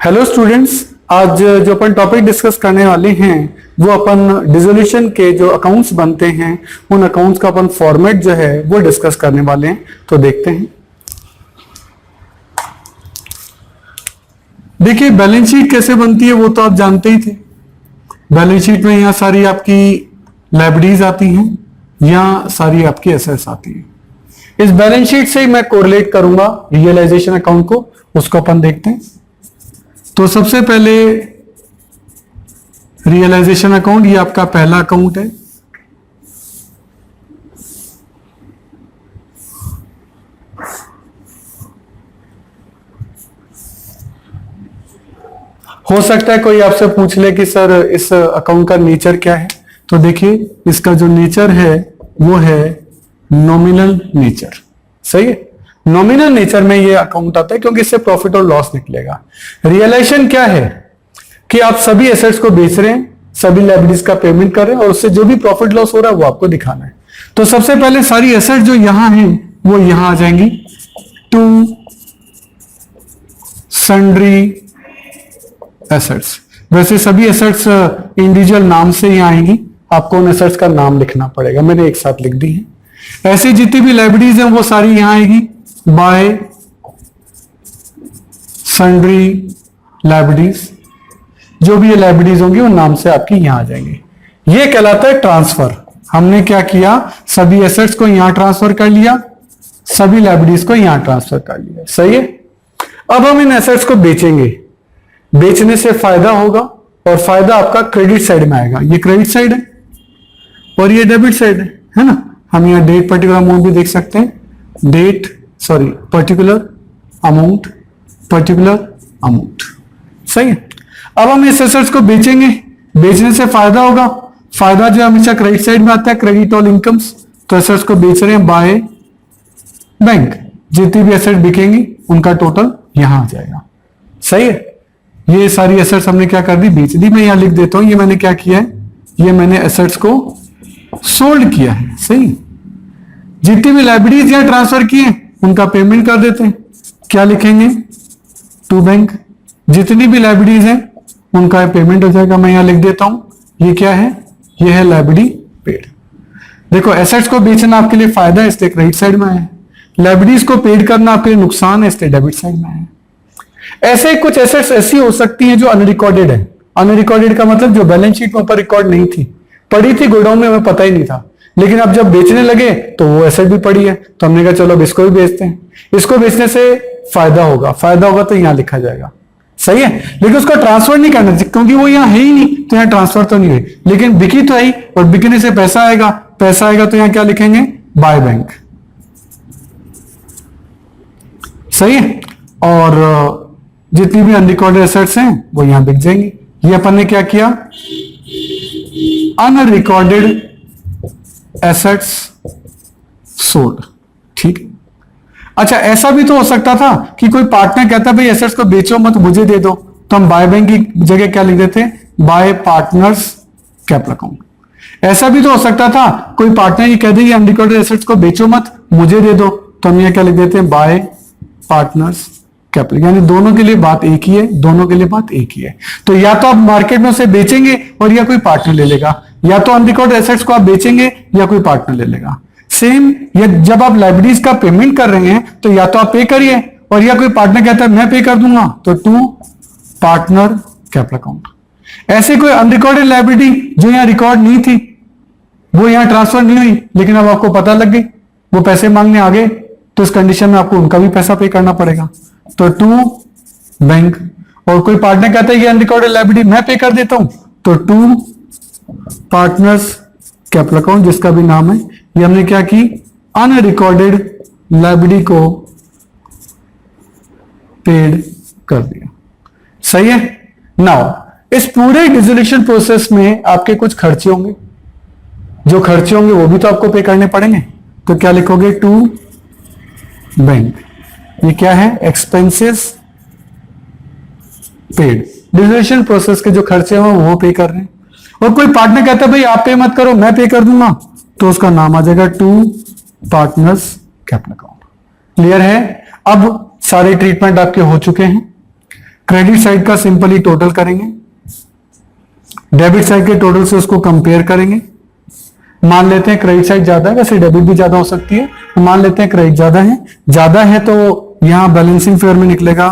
Hello students, आज जो अपन topic discuss करने वाले हैं वो अपन डिसोल्यूशन के जो अकाउंट्स बनते हैं उन अकाउंट्स का अपन फॉर्मेट जो है वो डिस्कस करने वाले हैं। तो देखते हैं। देखिए, बैलेंस शीट कैसे बनती है वो तो आप जानते ही थे। बैलेंस शीट में यहाँ सारी आपकी लायबिलिटीज आती हैं, यहाँ सारी आपकी एसेट्स आती हैं। इस बैलेंस शीट से ही मैं कोरिलेट करूंगा रियलाइजेशन अकाउंट को, उसको अपन देखते हैं। तो सबसे पहले रियलाइजेशन अकाउंट, ये आपका पहला अकाउंट है। हो सकता है कोई आपसे पूछ ले कि सर इस अकाउंट का नेचर क्या है। तो देखिए, इसका जो नेचर है वो है नॉमिनल नेचर। सही है, नॉमिनल नेचर में ये अकाउंट आता है क्योंकि इससे प्रॉफिट और लॉस निकलेगा। रियलाइजेशन क्या है कि आप सभी एसेट्स को बेच रहे हैं, सभी लायबिलिटीज का पेमेंट कर रहे हैं और उससे जो भी प्रॉफिट लॉस हो रहा है वो आपको दिखाना है। तो सबसे पहले सारी एसेट जो यहां है वो यहां आ जाएंगी, टू सन्ड्री एसेट्स। वैसे सभी एसेट्स इंडिविजुअल नाम से ही आएंगी, आपको उन एसेट्स का नाम लिखना पड़ेगा, मैंने एक साथ लिख दी है। ऐसी जितनी भी लायबिलिटीज हैं वो सारी यहां आएगी बाय सन्ड्री लायबिलिटीज। जो भी ये लायबिलिटीज होंगी उन नाम से आपकी यहां आ जाएंगे। ये कहलाता है ट्रांसफर। हमने क्या किया, सभी एसेट्स को यहां ट्रांसफर कर लिया, सभी लायबिलिटीज को यहां ट्रांसफर कर लिया। सही है। अब हम इन एसेट्स को बेचेंगे, बेचने से फायदा होगा और फायदा आपका क्रेडिट साइड में आएगा। ये क्रेडिट साइड है और ये डेबिट साइड है ना। हम यहाँ डेट पर्टिकुलर अमाउंट भी देख सकते हैं, पर्टिकुलर अमाउंट, सही है। अब हम इस एसेट्स को बेचेंगे, बेचने से फायदा होगा। फायदा जो हमेशा क्रेडिट साइड में आता है, क्रेडिट ऑल इनकम्स। तो एसेट्स को बेच रहे हैं बाय बैंक। जितनी भी एसेट बिकेंगी उनका टोटल यहां आ जाएगा। सही है। ये सारी एसेट्स हमने क्या कर दी, बेच दी। मैं यहां लिख देता हूं, ये मैंने क्या किया है, ये मैंने एसेट्स को सोल्ड किया है। सही। जितनी भी लायबिलिटीज यहां ट्रांसफर किए उनका पेमेंट कर देते हैं। क्या लिखेंगे, टू बैंक। जितनी भी लायबिलिटीज हैं उनका पेमेंट हो जाएगा। मैं यहां लिख देता हूं, ये क्या है, ये है लायबिलिटी पेड। देखो, एसेट्स को बेचना आपके लिए फायदा है, इसलिए क्रेडिट साइड में है। लायबिलिटीज को पेड करना आपके लिए नुकसान है, इसलिए डेबिट साइड में है। ऐसे कुछ एसेट्स ऐसी हो सकती हैं जो अनरिकॉर्डेड है। अनरिकॉर्डेड का मतलब जो बैलेंस शीट में ऊपर रिकॉर्ड नहीं थी, पड़ी थी गोडाउन में, हमें पता ही नहीं था, लेकिन अब जब बेचने लगे तो वो एसेट भी पड़ी है, तो हमने कहा चलो अब इसको भी बेचते हैं। इसको बेचने से फायदा होगा, तो यहां लिखा जाएगा। सही है। लेकिन उसको ट्रांसफर नहीं करना क्योंकि वो यहां है ही नहीं, तो यहां ट्रांसफर तो नहीं हुई, लेकिन बिकी तो है और बिकने से पैसा आएगा। तो यहां क्या लिखेंगे, बाय बैंक। सही है। और जितनी भी अनरिकॉर्डेड एसेट्स हैं वो यहां बिक जाएंगी। ये अपन ने क्या किया, अनरिकॉर्डेड एसेट्स सोल्ड। ठीक है। अच्छा, ऐसा भी तो हो सकता था कि कोई पार्टनर कहता भाई एसेट्स को बेचो मत, मुझे दे दो, तो हम बाय बैंक की जगह क्या लिख देते, बाय पार्टनर्स कैपिटल अकाउंट। ऐसा भी तो हो सकता था कोई पार्टनर ये कह दे अनरिकॉर्डेड एसेट्स को बेचो मत, मुझे दे दो, तो हम यहां क्या लिख देते हैं, बाय पार्टनर्स कैपिटल। यानी दोनों के लिए बात एक ही है, दोनों के लिए बात एक ही है। तो या तो आप मार्केट में उसे बेचेंगे और या कोई पार्टनर ले लेगा, या तो अनरिकॉर्डेड एसेट्स को आप बेचेंगे या कोई पार्टनर ले लेगा। सेम ये जब आप लायबिलिटीज का पेमेंट कर रहे हैं तो या तो आप पे करिए और या कोई पार्टनर कहता है मैं पे कर दूंगा, तो टू पार्टनर कैपिटल अकाउंट। ऐसे कोई अनरिकॉर्डेड लायबिलिटी जो यहां रिकॉर्ड नहीं थी, वो यहां ट्रांसफर नहीं हुई, लेकिन अब आपको पता लग गई, वो पैसे मांगने आ गए, तो इस कंडीशन में आपको उनका भी पैसा पे करना पड़ेगा। तो टू बैंक। और कोई पार्टनर कहता है ये अनरिकॉर्डेड लायबिलिटी मैं पे कर देता हूं, तो टू पार्टनर्स कैपिटल अकाउंट, जिसका भी नाम है। ये हमने क्या की, अनरिकॉर्डेड लायबिलिटी को पेड कर दिया। सही है। नाउ इस पूरे डिसोल्यूशन प्रोसेस में आपके कुछ खर्चे होंगे, जो खर्चे होंगे वो भी तो आपको पे करने पड़ेंगे। तो क्या लिखोगे, टू बैंक। ये क्या है, एक्सपेंसेस पेड। डिसोल्यूशन प्रोसेस के जो खर्चे हैं वो पे कर रहे हैं। और कोई पार्टनर कहता है भाई आप पे मत करो, मैं पे कर दूंगा, तो उसका नाम आ जाएगा to partners capital account. Clear है। अब सारे ट्रीटमेंट आपके हो चुके हैं। क्रेडिट साइड का सिंपली टोटल करेंगे, डेबिट साइड के टोटल से उसको कंपेयर करेंगे। मान लेते हैं क्रेडिट साइड ज्यादा है, वैसे डेबिट भी ज्यादा हो सकती है, तो मान लेते हैं क्रेडिट ज्यादा है तो यहां बैलेंसिंग फिगर में निकलेगा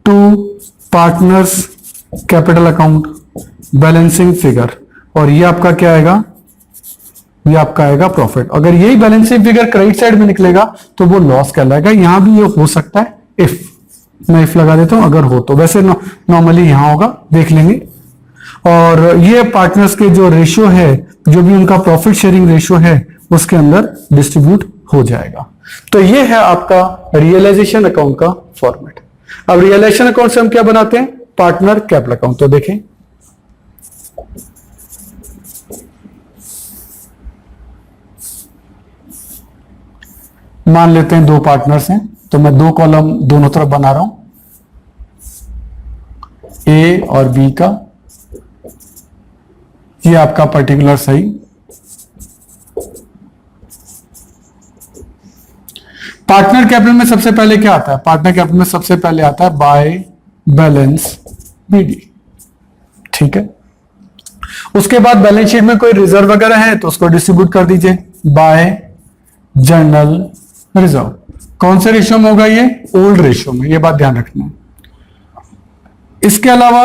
to partners capital account balancing figure, और ये आपका क्या आएगा, ये आपका आएगा प्रॉफिट। अगर यही बैलेंसिंग फिगर क्रेडिट साइड में निकलेगा तो वो लॉस कहलाएगा। यहां भी ये हो सकता है इफ, मैं इफ लगा देता हूं अगर हो तो, वैसे नॉर्मली यहां होगा, देख लेंगे। और ये पार्टनर्स के जो रेशियो है, जो भी उनका प्रॉफिट शेयरिंग रेशियो है, उसके अंदर डिस्ट्रीब्यूट हो जाएगा। तो ये है आपका रियलाइजेशन अकाउंट का फॉर्मेट। अब रियलाइजेशन अकाउंट से हम क्या बनाते हैं, पार्टनर कैपिटल अकाउंट। तो देखें, मान लेते हैं दो पार्टनर्स हैं, तो मैं दो कॉलम दोनों तरफ बना रहा हूं, ए और बी का। ये आपका पर्टिकुलर सही। पार्टनर कैपिटल में सबसे पहले क्या आता है, पार्टनर कैपिटल में सबसे पहले आता है बाय बैलेंस बीडी, ठीक है। उसके बाद बैलेंस शीट में कोई रिजर्व वगैरह है तो उसको डिस्ट्रीब्यूट कर दीजिए बाय जनरल रिजर्व। कौन से रेशियो में होगा, ये ओल्ड रेशियो में, ये बात ध्यान रखना है। इसके अलावा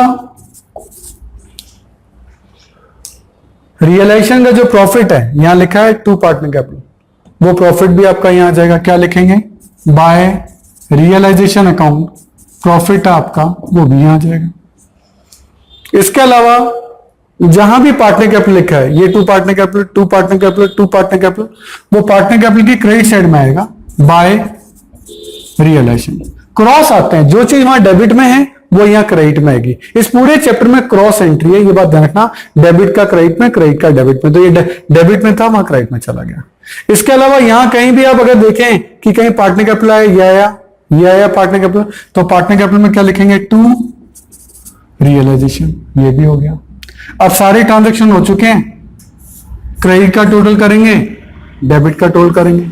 रियलाइजेशन का जो प्रॉफिट है, यहां लिखा है टू पार्टनर कैपिटल, वो प्रॉफिट भी आपका यहां आ जाएगा। क्या लिखेंगे, बाय रियलाइजेशन अकाउंट प्रॉफिट आपका, वो भी यहां आ जाएगा। इसके अलावा जहां भी पार्टनर कैपिटल लिखा है, ये to partner capital, to partner capital, to partner capital, वो पार्टनर कैपिटल की क्रेडिट साइड में आएगा बाय रियलाइजेशन। क्रॉस आते हैं, जो चीज वहां डेबिट में है वो यहां क्रेडिट में आएगी। इस पूरे चैप्टर में क्रॉस एंट्री है, ये बात ध्यान रखना, डेबिट का क्रेडिट में, क्रेडिट का डेबिट में। तो ये डेबिट में था, वहां क्रेडिट में चला गया। इसके अलावा यहां कहीं भी आप अगर देखें कि कहीं पार्टनर कैपिटल आया, ये आया पार्टनर कैपिटल, तो पार्टनर कैपिटल में क्या लिखेंगे, टू रियलाइजेशन, ये भी हो गया। अब सारे ट्रांजेक्शन हो चुके हैं, क्रेडिट का टोटल करेंगे, डेबिट का टोटल करेंगे,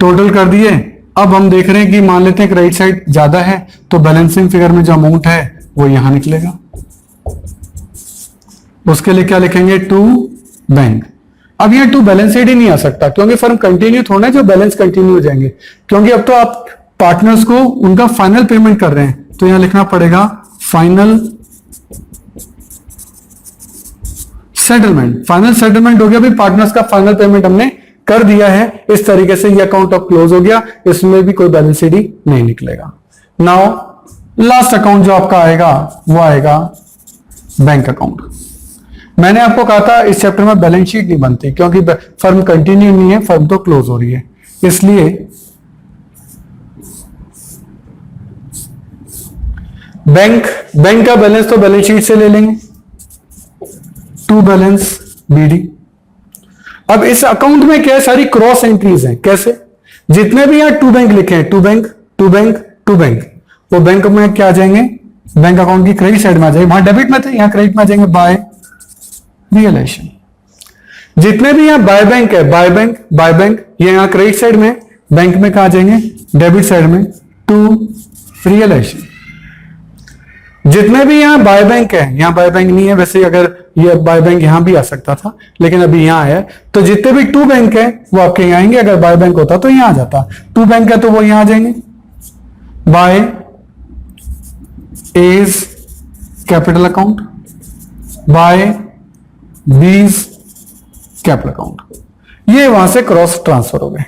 टोटल कर दिए। अब हम देख रहे हैं कि मान लेते हैं क्रेडिट साइड ज्यादा है, तो बैलेंसिंग फिगर में जो अमाउंट है वो यहां निकलेगा। उसके लिए क्या लिखेंगे, टू बैंक। अब यहां टू बैलेंस साइड ही नहीं आ सकता, क्योंकि फर्म कंटिन्यू थोड़ा है जो बैलेंस कंटिन्यू हो जाएंगे, क्योंकि अब तो आप पार्टनर्स को उनका फाइनल पेमेंट कर रहे हैं, तो यहां लिखना पड़ेगा फाइनल सेटलमेंट। फाइनल सेटलमेंट हो गया, भी पार्टनर्स का फाइनल पेमेंट हमने कर दिया है। इस तरीके से ये अकाउंट अब क्लोज हो गया, इसमें भी कोई बैलेंस शीट ही नहीं निकलेगा। नाउ लास्ट अकाउंट जो आपका आएगा वो आएगा बैंक अकाउंट। मैंने आपको कहा था इस चैप्टर में बैलेंस शीट नहीं बनती, क्योंकि फर्म कंटिन्यू नहीं है, फर्म तो क्लोज हो रही है, इसलिए बैंक का बैलेंस तो बैलेंस शीट से ले लेंगे, टू बैलेंस बीडी। अब इस अकाउंट में क्या है, सारी क्रॉस एंट्रीज हैं। कैसे, जितने भी यहां टू बैंक लिखे हैं, to bank to bank to bank, वो बैंक में क्या आ जाएंगे, बैंक अकाउंट की क्रेडिट साइड में आ जाएंगे। वहां डेबिट में थे, यहां क्रेडिट में आ जाएंगे बाय रियलाइजेशन। जितने भी यहां बाय बैंक है, बाय बैंक, ये यहां क्रेडिट साइड में, बैंक में कहा जाएंगे, डेबिट साइड में, टू रियलाइजेशन। जितने भी यहां बाय बैंक है, यहां बाय बैंक नहीं है, वैसे अगर ये बाय बैंक यहां भी आ सकता था, लेकिन अभी यहां है, तो जितने भी टू बैंक है वो आपके यहां आएंगे। अगर बाय बैंक होता तो यहां आ जाता, टू बैंक है तो वो यहां आ जाएंगे, by A's capital account, by B's capital account. ये वहां से क्रॉस ट्रांसफर हो गए।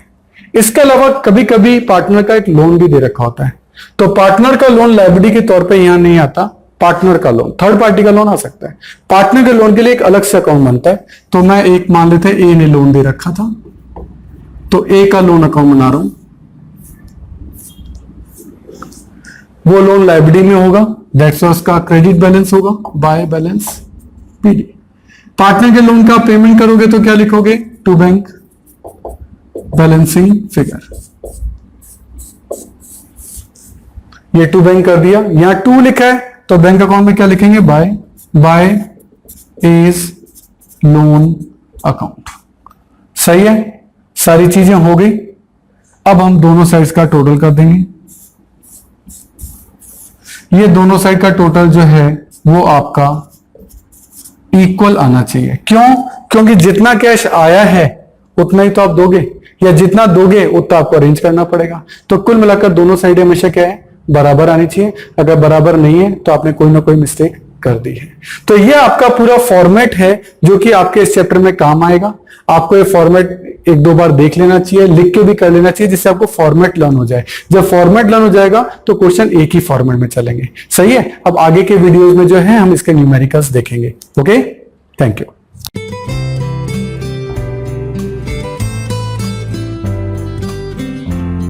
इसके अलावा कभी कभी पार्टनर का एक लोन भी दे रखा होता है, तो पार्टनर का लोन लायबिलिटी के तौर पे यहां नहीं आता, पार्टनर का लोन, थर्ड पार्टी का लोन आ सकता है। पार्टनर के लोन के लिए एक अलग से अकाउंट बनता है। तो मैं एक मान लेते हैं ए ने लोन दे रखा था, तो ए का लोन अकाउंट बना रहा हूं, वो लोन लायबिलिटी में होगा, दैट्स उसका क्रेडिट बैलेंस होगा बाय बैलेंस पीडी। पार्टनर के लोन का पेमेंट करोगे तो क्या लिखोगे, टू बैंक बैलेंसिंग फिगर। ये टू बैंक कर दिया, यहां टू लिखा है तो बैंक अकाउंट में क्या लिखेंगे, बाय एज लोन अकाउंट। सही है, सारी चीजें हो गई। अब हम दोनों साइड्स का टोटल कर देंगे। ये दोनों साइड का टोटल जो है वो आपका इक्वल आना चाहिए। क्यों? क्योंकि जितना कैश आया है उतना ही तो आप दोगे, या जितना दोगे उतना आपको अरेंज करना पड़ेगा। तो कुल मिलाकर दोनों साइड हमेशा क्या है, बराबर आनी चाहिए। अगर बराबर नहीं है तो आपने कोई ना कोई मिस्टेक कर दी है। तो यह आपका पूरा फॉर्मेट है जो कि आपके इस चैप्टर में काम आएगा। आपको ये फॉर्मेट एक दो बार देख लेना चाहिए, लिख के भी कर लेना चाहिए, जिससे आपको फॉर्मेट लर्न हो जाए। जब फॉर्मेट लर्न हो जाएगा तो क्वेश्चन एक ही फॉर्मेट में चलेंगे। सही है। अब आगे के वीडियोस में जो है हम इसके न्यूमेरिकल्स देखेंगे। Okay, thank you.